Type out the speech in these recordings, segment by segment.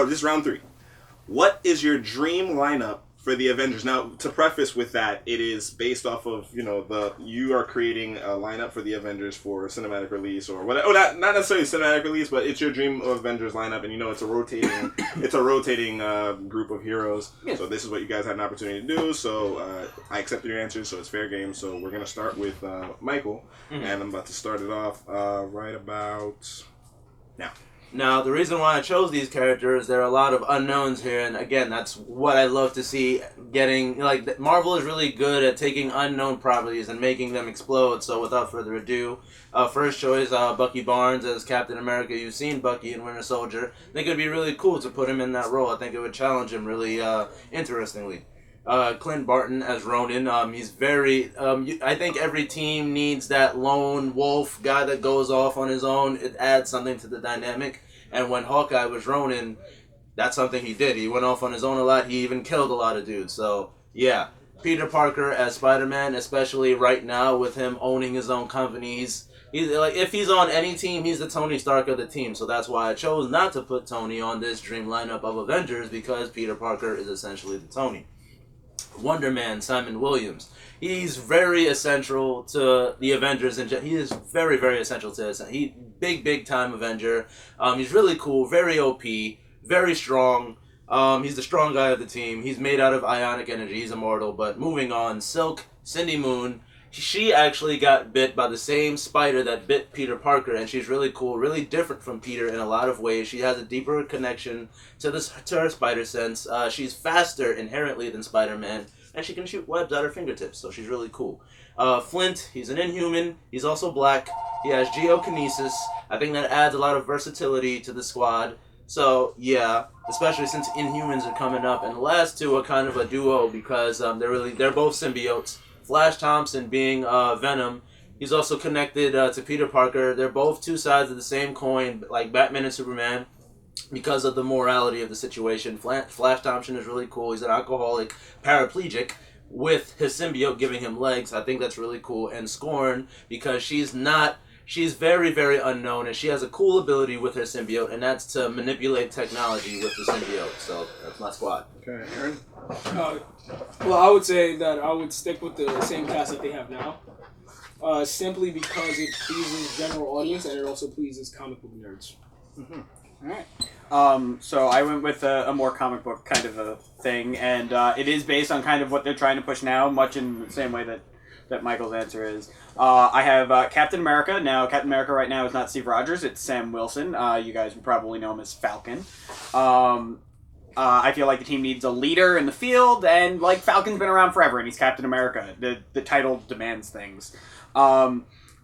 this is round 3. What is your dream lineup for the Avengers? Now, to preface with that, it is based off of, you are creating a lineup for the Avengers for cinematic release or whatever. Oh, not necessarily cinematic release, but it's your dream Avengers lineup, and it's a rotating group of heroes. Yeah. So this is what you guys had an opportunity to do. So I accepted your answers, so it's fair game. So we're gonna start with Michael, and I'm about to start it off right about now. Now, the reason why I chose these characters, there are a lot of unknowns here, and again, that's what I love to see. Marvel is really good at taking unknown properties and making them explode. So, without further ado, first choice, Bucky Barnes as Captain America. You've seen Bucky in Winter Soldier. I think it'd be really cool to put him in that role. I think it would challenge him really interestingly. Clint Barton as Ronin. He's very. I think every team needs that lone wolf guy that goes off on his own. It adds something to the dynamic. And when Hawkeye was Ronin, that's something he did. He went off on his own a lot. He even killed a lot of dudes. So yeah, Peter Parker as Spider-Man, especially right now with him owning his own companies. He's like, if he's on any team, he's the Tony Stark of the team. So that's why I chose not to put Tony on this dream lineup of Avengers, because Peter Parker is essentially the Tony. Wonder Man, Simon Williams. He's very essential to the Avengers, and he is very, very essential to us. He big time Avenger. He's really cool, very OP, very strong. He's the strong guy of the team. He's made out of ionic energy. He's immortal. But moving on, Silk, Cindy Moon. She actually got bit by the same spider that bit Peter Parker, and she's really cool, really different from Peter in a lot of ways. She has a deeper connection to her spider sense. She's faster inherently than Spider-Man, and she can shoot webs at her fingertips, so she's really cool. Flint, he's an Inhuman. He's also black. He has geokinesis. I think that adds a lot of versatility to the squad. So, yeah, especially since Inhumans are coming up. And the last two are kind of a duo because they're both symbiotes. Flash Thompson being Venom. He's also connected to Peter Parker. They're both two sides of the same coin, like Batman and Superman, because of the morality of the situation. Flash Thompson is really cool. He's an alcoholic paraplegic with his symbiote giving him legs. I think that's really cool. And Scorn, because she's very, very unknown, and she has a cool ability with her symbiote, and that's to manipulate technology with the symbiote. So that's my squad. Okay, Aaron? Well, I would say that I would stick with the same cast that they have now, simply because it pleases general audience and it also pleases comic book nerds. Mm-hmm. All right. So I went with a more comic book kind of a thing, and it is based on kind of what they're trying to push now, much in the same way that Michael's answer is. I have Captain America. Now, Captain America right now is not Steve Rogers, it's Sam Wilson. You guys would probably know him as Falcon. I feel like the team needs a leader in the field, and like Falcon's been around forever, and he's Captain America. The title demands things.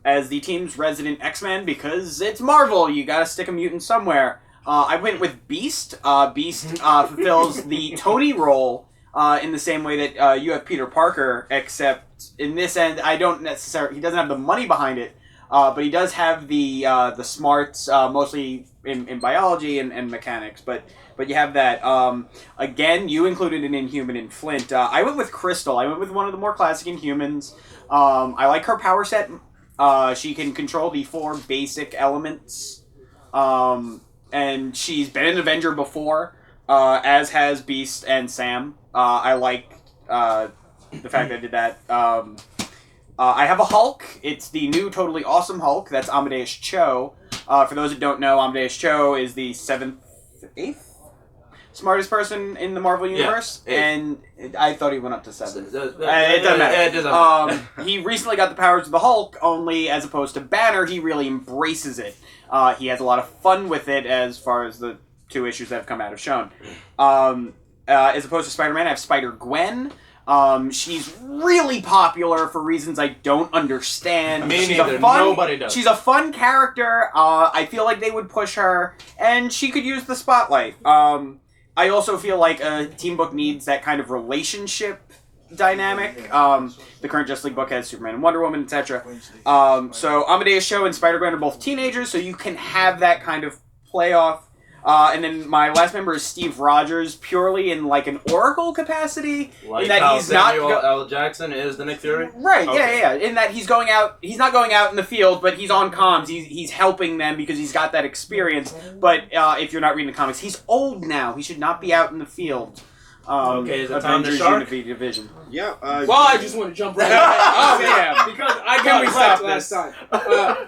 As the team's resident X-Men, because it's Marvel, you gotta stick a mutant somewhere. I went with Beast. Beast fulfills the Tony role in the same way that you have Peter Parker, except in this end, he doesn't have the money behind it, but he does have the smarts, mostly in biology and mechanics, but you have that. Again, you included an Inhuman in Flint. I went with Crystal. I went with one of the more classic Inhumans. I like her power set. She can control the 4 basic elements. And she's been an Avenger before, as has Beast and Sam. I like the fact that I did that. I have a Hulk. It's the new Totally Awesome Hulk. That's Amadeus Cho. For those that don't know, Amadeus Cho is the 8th smartest person in the Marvel Universe. Yeah, and I thought he went up to 7. It doesn't matter. He recently got the powers of the Hulk, only as opposed to Banner, he really embraces it. He has a lot of fun with it as far as the 2 issues that have come out have shown. As opposed to Spider-Man, I have Spider-Gwen. She's really popular for reasons I don't understand. Me neither. Nobody does. She's a fun character. I feel like they would push her, and she could use the spotlight. I also feel like a team book needs that kind of relationship dynamic. The current Justice League book has Superman and Wonder Woman, etc. So Amadeus Cho and Spider-Gwen are both teenagers, so you can have that kind of playoff. And then my last member is Steve Rogers, purely in like an Oracle capacity. Like in that how he's not Samuel L. Jackson is the Nick Fury? Right, Okay. yeah. In that he's going out, he's not going out in the field, but he's on comms. He's helping them because he's got that experience. But if you're not reading the comics, he's old now. He should not be out in the field. Okay, is it time to Avengers shark? GNP division. Yeah. Well, I just want to jump right in. Oh, damn. Because I Can got we wrecked stop last this? time.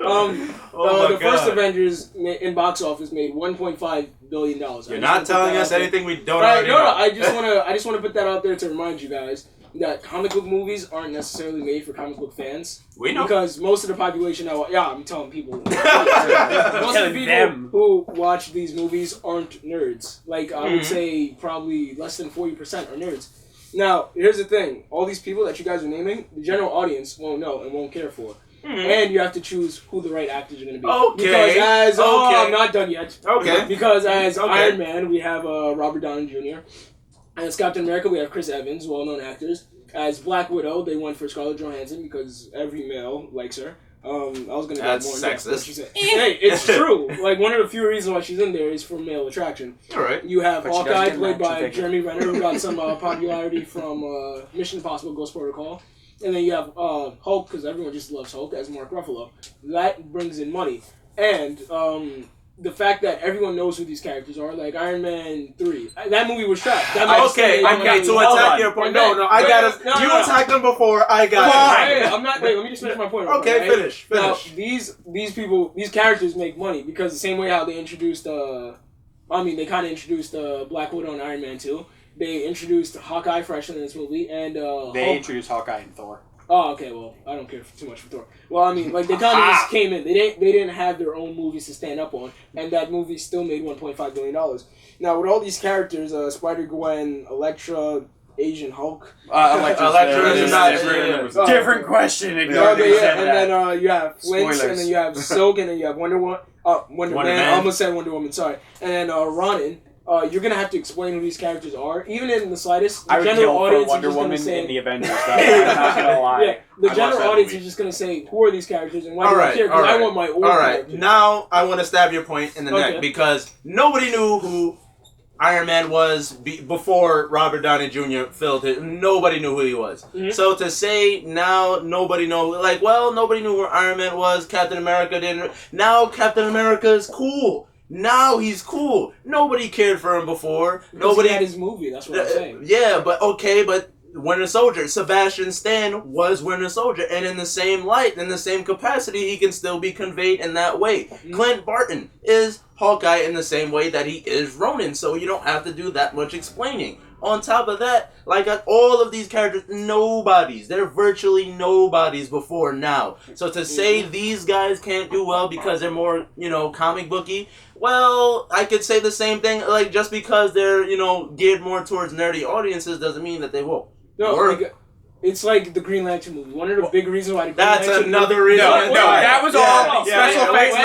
Oh my The first God. Avengers in box office made $1.5 billion. You're not telling us anything we don't already No, know. I just want to put that out there to remind you guys that comic book movies aren't necessarily made for comic book fans. We know. Because most of the population now, I'm telling people. Most of the people who watch these movies aren't nerds. Like, I would say probably less than 40% are nerds. Now, here's the thing. All these people that you guys are naming, the general audience won't know and won't care for. And you have to choose who the right actors are going to be. Okay. Because I'm not done yet. Okay. Because as Iron Man, we have Robert Downey Jr. As Captain America, we have Chris Evans, well-known actors. As Black Widow, they went for Scarlett Johansson because every male likes her. I was gonna That's get more into what sexist. she said. Hey, it's true. Like, one of the few reasons why she's in there is for male attraction. All right. You have But she doesn't Hawkeye, get an played action by figure. Jeremy Renner, who got some popularity from Mission Impossible: Ghost Protocol. And then you have Hulk, because everyone just loves Hulk, as Mark Ruffalo. That brings in money. And the fact that everyone knows who these characters are, like Iron Man 3. That movie was trash. Okay, to attack your point. No, I got it. You attacked them before, I got it. I'm not. Wait, let me just finish my point. Okay, right? finish. Now, these people, these characters make money because the same way how they introduced, they kind of introduced Black Widow and Iron Man 2. They introduced Hawkeye fresh in this movie, and They introduced Hawkeye and Thor. Oh, okay. Well, I don't care too much for Thor. Well, I mean, like they kind of just came in. They didn't have their own movies to stand up on, and that movie still made $1.5 billion. Now, with all these characters, Spider-Gwen, Elektra, Asian Hulk. Elektra is not- different question. And Ignore me. then you have Flints, Spoilers. and then you have Silk, and then you have Wonder Man. Man. I almost said Wonder Woman. Sorry. And then Ronin. You're gonna have to explain who these characters are, even in the slightest. The I would general kill for audience Wonder is just Woman gonna say, in the Avengers. Though. I'm not gonna lie. Yeah, the I general watched that audience movie. is just gonna say, who are these characters and why do I Alright, care? Because I alright, want my own Alright, character. now I want to stab your point in the Okay. neck because nobody knew who Iron Man was before Robert Downey Jr. filled it. Nobody knew who he was. Mm-hmm. So to say now nobody nobody knew who Iron Man was. Captain America didn't. Now Captain America is cool. Now he's cool. Nobody cared for him before. Because Nobody he had his movie. That's what I'm saying. Yeah, but Winter Soldier. Sebastian Stan was Winter Soldier, and in the same light, in the same capacity, he can still be conveyed in that way. Mm-hmm. Clint Barton is Hawkeye in the same way that he is Ronin, so you don't have to do that much explaining. On top of that, like all of these characters, nobodies. They're virtually nobodies before now. So to say these guys can't do well because they're more, comic booky, well, I could say the same thing. Like just because they're, geared more towards nerdy audiences doesn't mean that they won't. No, Work. like, it's like the Green Lantern movie. One of the big reasons why the Green That's Lantern another movie... reason. No, that was all special effects.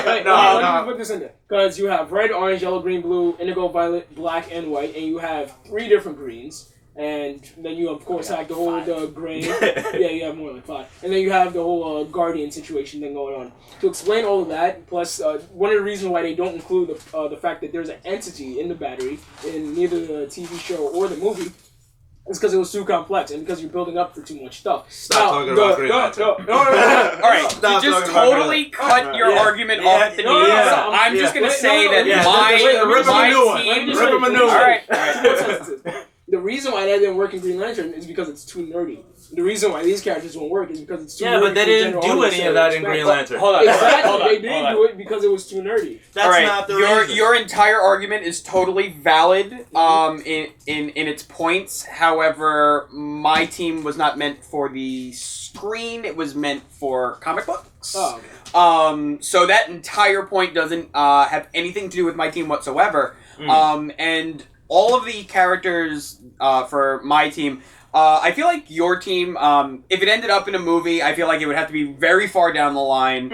Wait, let me put this in there. Because you have red, orange, yellow, green, blue, indigo, violet, black, and white, and you have 3 different greens. And then you, of course, have the whole gray. Yeah, you have more like 5. And then you have the whole Guardian situation thing going on. To explain all of that, plus one of the reasons why they don't include the fact that there's an entity in the battery in neither the TV show or the movie, is because it was too complex and because you're building up for too much stuff. Stop talking about Green Lantern. No. All right, Stop to just talking about totally cut your argument off at the No, knees, no, I'm just going to say that yeah, rip him a new one. my team... Rip him a new one. All right. The reason why that didn't work in Green Lantern is because it's too nerdy. The reason why these characters won't work is because it's too nerdy. Yeah, but they for the didn't general do audience any to of that in expect. Green Lantern. Hold on. Exactly, they did do it because it was too nerdy. That's All right, not the reason. your entire argument is totally valid in its points. However, my team was not meant for the screen. It was meant for comic books. Oh, okay. So that entire point doesn't have anything to do with my team whatsoever. And all of the characters for my team, I feel like your team, if it ended up in a movie, I feel like it would have to be very far down the line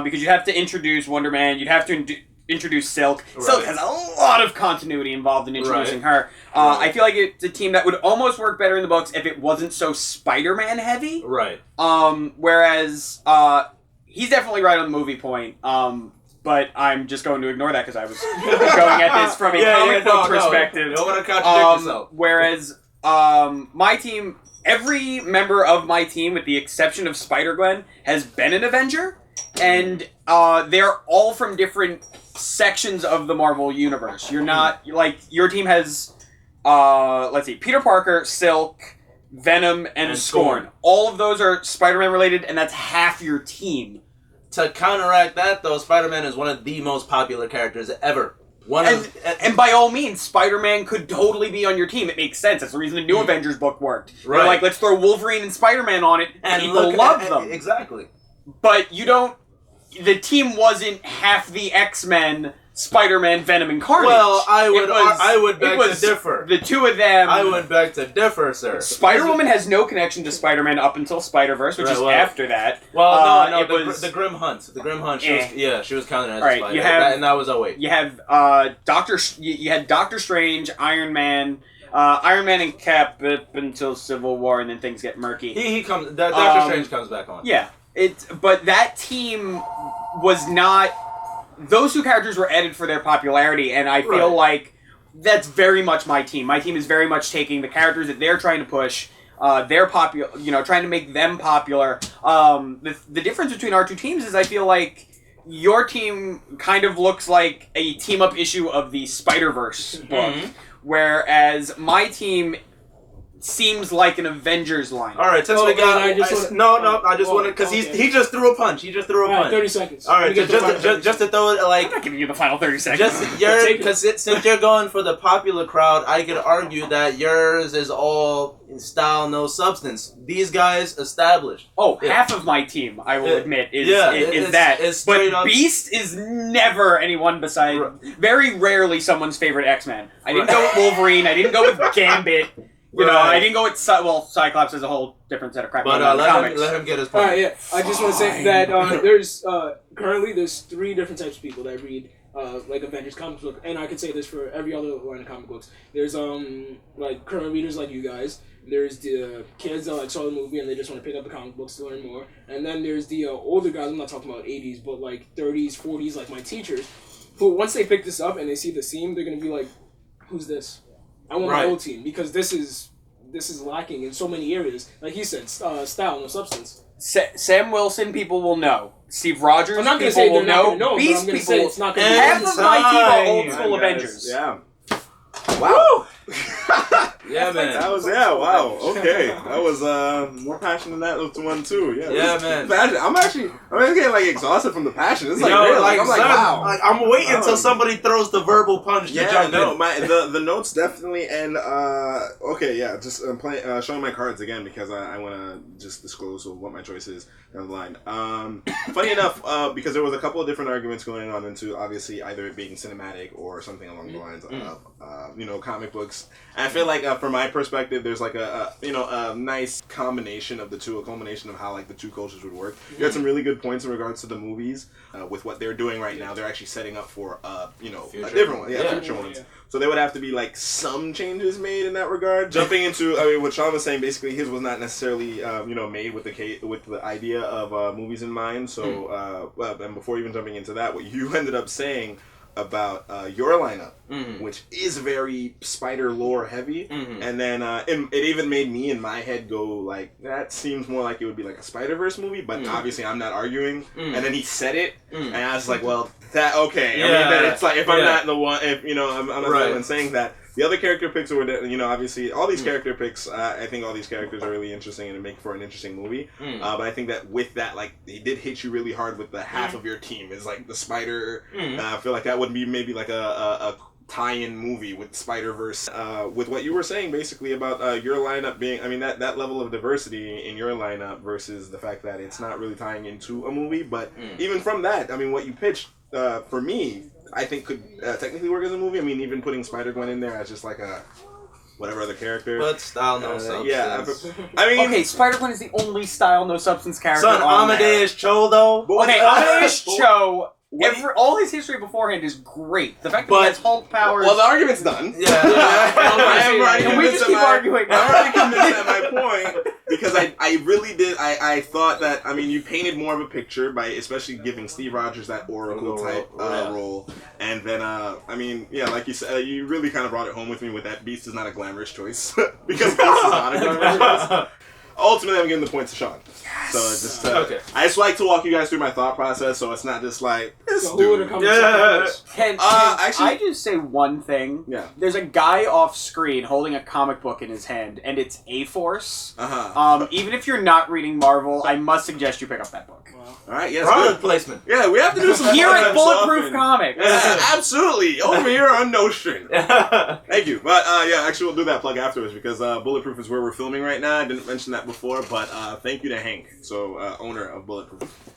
because you'd have to introduce Wonder Man, you'd have to introduce Silk. Right. Silk has a lot of continuity involved in introducing her. I feel like it's a team that would almost work better in the books if it wasn't so Spider-Man heavy. Right. Whereas he's definitely right on the movie point. but I'm just going to ignore that because I was going at this from a comic book perspective. You don't want to contradict yourself. Whereas my team, every member of my team, with the exception of Spider-Gwen, has been an Avenger, and they're all from different sections of the Marvel Universe. You're not, like, your team has, let's see, Peter Parker, Silk, Venom, and Scorn. All of those are Spider-Man related, and that's half your team. To counteract that, though, Spider-Man is one of the most popular characters ever. And by all means, Spider-Man could totally be on your team. It makes sense. That's the reason the new Avengers book worked. Right. They're like, let's throw Wolverine and Spider-Man on it, and people love them. Exactly. But you don't... The team wasn't half the X-Men, Spider-Man, Venom, and Carnage. Well, I would beg to differ. The two of them... I would beg to differ, sir. Spider-Woman has no connection to Spider-Man up until Spider-Verse, which is after that. Well, no, the Grim Hunt. The Grim Hunt, she was counted as a Spider. And that was 08. You have you had Doctor Strange, Iron Man and Cap up until Civil War, and then things get murky. He comes... Doctor Strange comes back on. Yeah. But that team was not... Those two characters were added for their popularity, and I feel like that's very much my team. My team is very much taking the characters that they're trying to push, they're popular, trying to make them popular. The difference between our two teams is I feel like your team kind of looks like a team-up issue of the Spider-Verse book, whereas my team seems like an Avengers line. All right, since we got... I just want to... Because he just threw a punch. He just threw a punch. 30 seconds. All right, just to throw it, like... I'm not giving you the final 30 seconds. Because since you're going for the popular crowd, I could argue that yours is all style, no substance. These guys established. Half of my team, I will admit, is that. But Beast is never anyone besides... Very rarely someone's favorite X-Men. I didn't go with Wolverine. I didn't go with Gambit. I didn't go with... Cyclops is a whole different set of crap. But let him get his point. Alright, yeah. I just want to say that there's... currently, there's 3 different types of people that read, like, Avengers comic book. And I could say this for every other line of comic books. There's, like, current readers like you guys. There's the kids that, like, saw the movie and they just want to pick up the comic books to learn more. And then there's the older guys. I'm not talking about 80s, but, like, 30s, 40s, like my teachers. Who, once they pick this up and they see the theme, they're going to be like, who's this? I want my old team, because this is lacking in so many areas. Like he said, style, no substance. Sam Wilson, people will know. Steve Rogers, I'm not people say will know. Know, Beast, people say it's not gonna be half of my team are old school Avengers. Yeah. Wow. Yeah, man. That was wow. Okay, that was more passion than that one too. Yeah, man. Passion. I'm getting like exhausted from the passion. It's like, real. I'm like, wow. Like, I'm waiting until somebody throws the verbal punch. The notes definitely and just I'm playing showing my cards again because I want to just disclose what my choice is down the line. Funny enough, because there was a couple of different arguments going on into obviously either it being cinematic or something along the lines of comic books. And I feel like from my perspective, there's like a nice combination of the two, a culmination of how like the two cultures would work. You had some really good points in regards to the movies with what they're doing right now. They're actually setting up for a different one, future ones. Yeah. So there would have to be like some changes made in that regard. Jumping into, what Sean was saying, basically his was not necessarily made with the idea of movies in mind. So and before even jumping into that, what you ended up saying about your lineup, which is very spider lore heavy, and then it even made me in my head go like, that seems more like it would be like a Spider-Verse movie, but obviously I'm not arguing. And then he said it, and I was like, well, that okay. I mean, then it's like if I'm not the one, if I'm not the one saying that. The other character picks were, obviously all these character picks. I think all these characters are really interesting and make for an interesting movie. But I think that with that, like, they did hit you really hard with the half of your team is like the Spider. I feel like that would be maybe like a tie-in movie with Spider-Verse. With what you were saying basically about your lineup being, I mean, that level of diversity in your lineup versus the fact that it's not really tying into a movie. But even from that, I mean, what you pitched for me, I think could technically work as a movie. I mean, even putting Spider-Gwen in there as just like a whatever other character. But style, no substance. Yeah, I mean... Okay, Spider-Gwen is the only style, no substance character Son, Amadeus Cho, though? Okay, Amadeus Cho all his history beforehand is great. The fact that he But- has Hulk powers. Well, the argument's done. Yeah. I am already Can we convinced just keep arguing? I'm already convinced at my point because I really did. I thought that you painted more of a picture by especially giving Steve Rogers that Oracle type role, and then like you said, you really kind of brought it home with me with that Beast is not a glamorous choice because Beast is not a glamorous choice. Ultimately, I'm giving the point to Sean. Yes. So just okay. I just like to walk you guys through my thought process, so it's not just like this So who would dude. have come first? Can actually- I just say one thing? Yeah. There's a guy off screen holding a comic book in his hand, and it's A-Force. Even if you're not reading Marvel, I must suggest you pick up that book. All right, yes, Product good. placement. Yeah, we have to do some Here at stuff Bulletproof and- Comics. Yeah, absolutely. Over here on Nostrand. Thank you. But actually we'll do that plug afterwards because Bulletproof is where we're filming right now. I didn't mention that before, but thank you to Hank, so owner of Bulletproof.